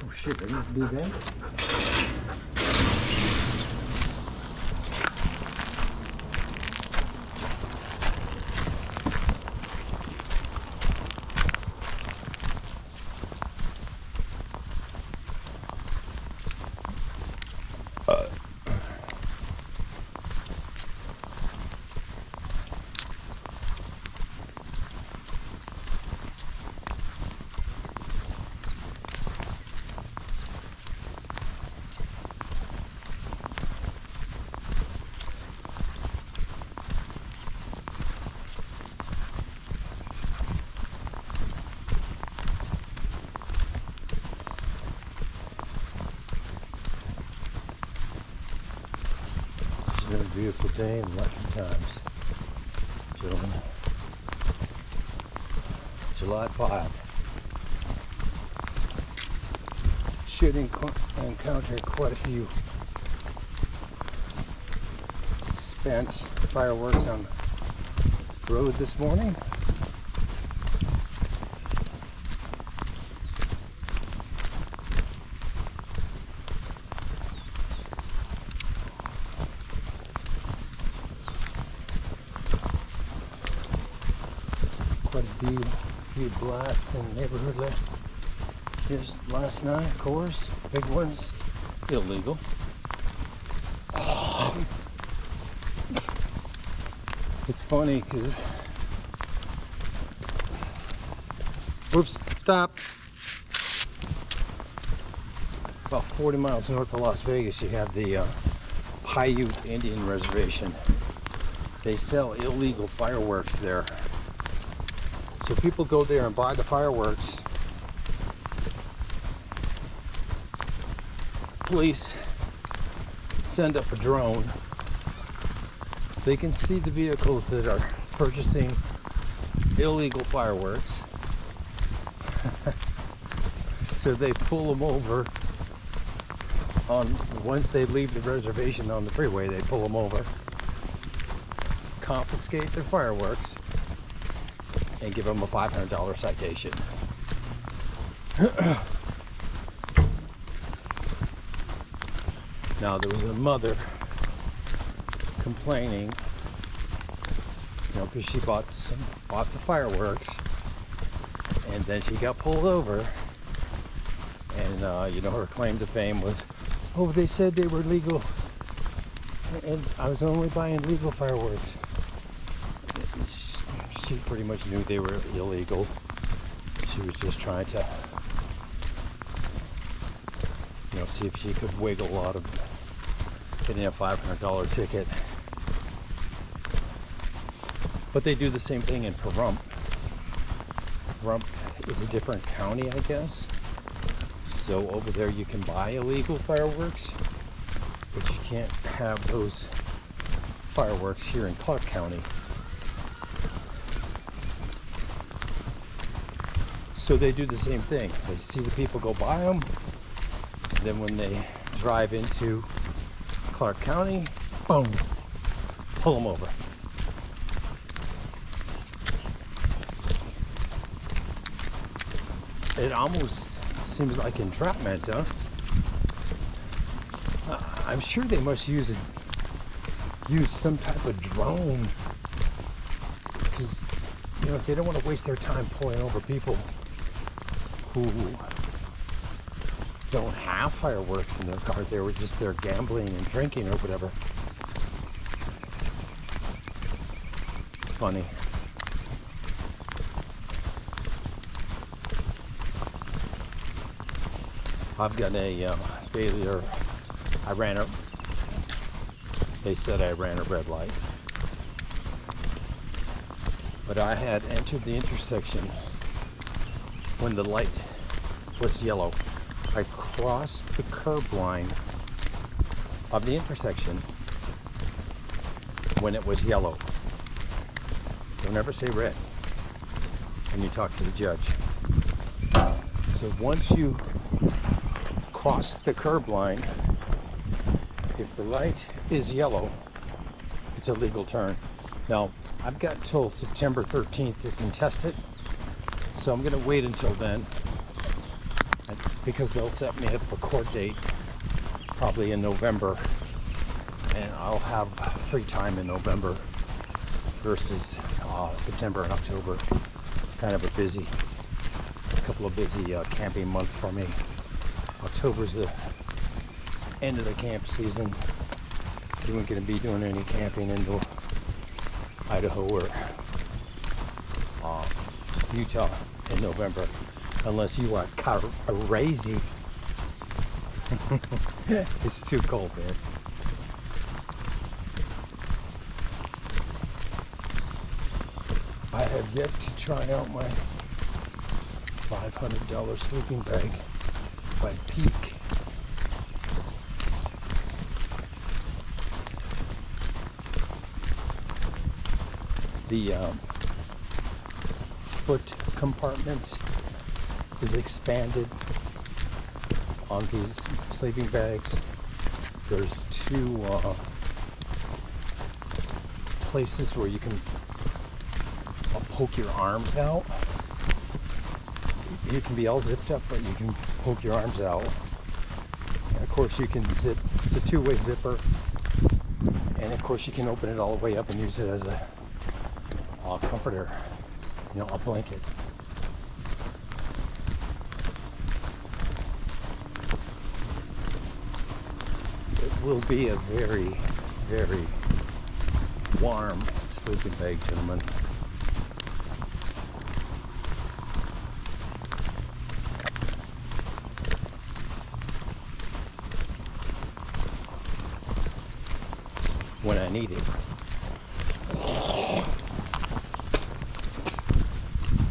Oh shit, I need to do that. It's been a beautiful day and lucky times. Gentlemen, July 5. Should encounter quite a few spent fireworks on the road this morning. Quite a few blasts in the neighborhood just last night, of course. Big ones, illegal. It's funny because, oops, stop. About 40 miles north of Las Vegas, you have the Paiute Indian Reservation. They sell illegal fireworks there. So people go there and buy the fireworks. Police send up a drone. They can see the vehicles that are purchasing illegal fireworks. So they pull them over once they leave the reservation on the freeway. They pull them over, confiscate their fireworks, and give them a $500 citation. Now there was a mother complaining, because she bought the fireworks, and then she got pulled over, and her claim to fame was, oh, they said they were legal, and I was only buying legal fireworks. She pretty much knew they were illegal. She was just trying to, see if she could wiggle out of getting a $500 ticket. But they do the same thing in Pahrump. Pahrump is a different county, I guess. So over there you can buy illegal fireworks, but you can't have those fireworks here in Clark County. So they do the same thing. They see the people go buy them. Then when they drive into Clark County, boom, pull them over. It almost seems like entrapment, huh? I'm sure they must use some type of drone, because they don't want to waste their time pulling over people who don't have fireworks in their car. They were just there gambling and drinking or whatever. It's funny. I've got a failure. They said I ran a red light, but I had entered the intersection when the light was yellow. I crossed the curb line of the intersection when it was yellow. Don't ever say red when you talk to the judge. So once you cross the curb line, if the light is yellow, it's a legal turn. Now, I've got till September 13th to contest it, so I'm going to wait until then, because they'll set me up a court date probably in November, and I'll have free time in November versus September and October. Kind of a couple of busy camping months for me. October's the end of the camp season. You weren't going to be doing any camping in Idaho or Utah in November, unless you are crazy. It's too cold, man. I have yet to try out my $500 sleeping bag by Peak. The foot compartment is expanded on these sleeping bags. There's two places where you can poke your arms out. You can be all zipped up, but you can poke your arms out. And of course you can zip, it's a two-way zipper. And of course you can open it all the way up and use it as a comforter, a blanket. It will be a very, very warm sleeping bag, gentlemen. When I need it.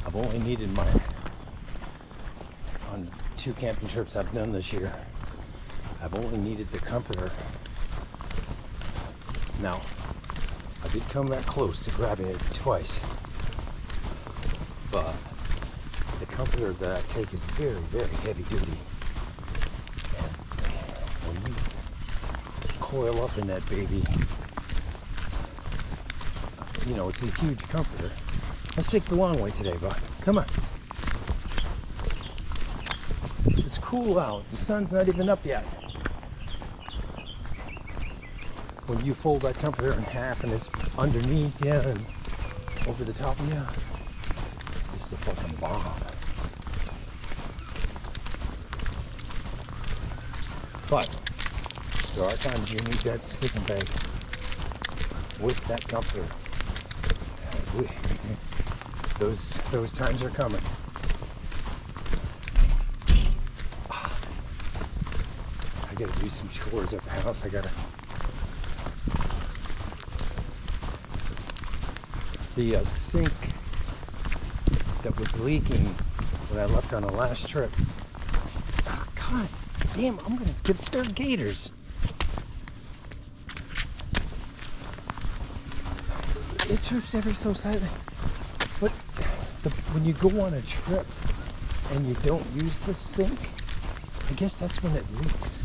I've only needed on 2 camping trips I've done this year, I've only needed the comforter. Now, I did come that close to grabbing it twice, but the comforter that I take is very, very heavy duty. And when you coil up in that baby, it's a huge comforter. Let's take the long way today, bud. Come on. It's cool out. The sun's not even up yet. When you fold that comforter in half and it's underneath you and over the top of you, it's the fucking bomb. But there are times you need that sleeping bag with that comforter. Those times are coming. I gotta do some chores at the house. The sink that was leaking when I left on the last trip. Oh, God damn, I'm gonna get their gators. It trips ever so slightly. But when you go on a trip and you don't use the sink, I guess that's when it leaks.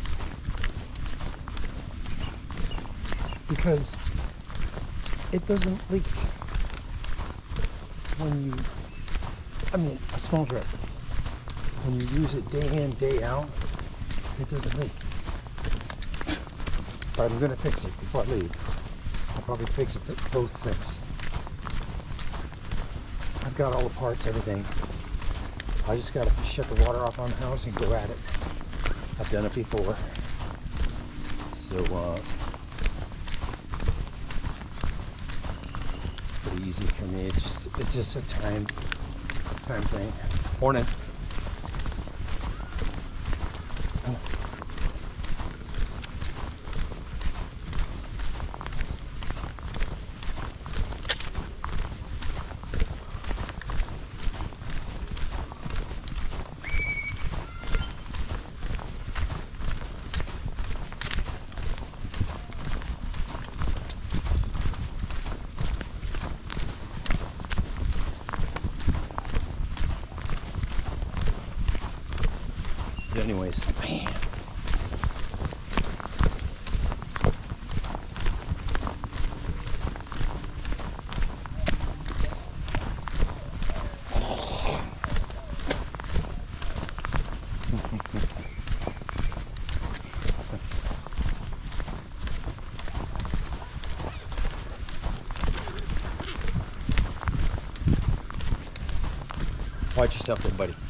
Because it doesn't leak when a small trip. When you use it day in, day out, it doesn't leak. But I'm gonna fix it before I leave. I'll probably fix it both sinks. I've got all the parts, everything. I just gotta shut the water off on the house and go at it. I've done it before. So, pretty easy for me. It's just a time thing. Morning. anyways, man. Watch yourself there, buddy.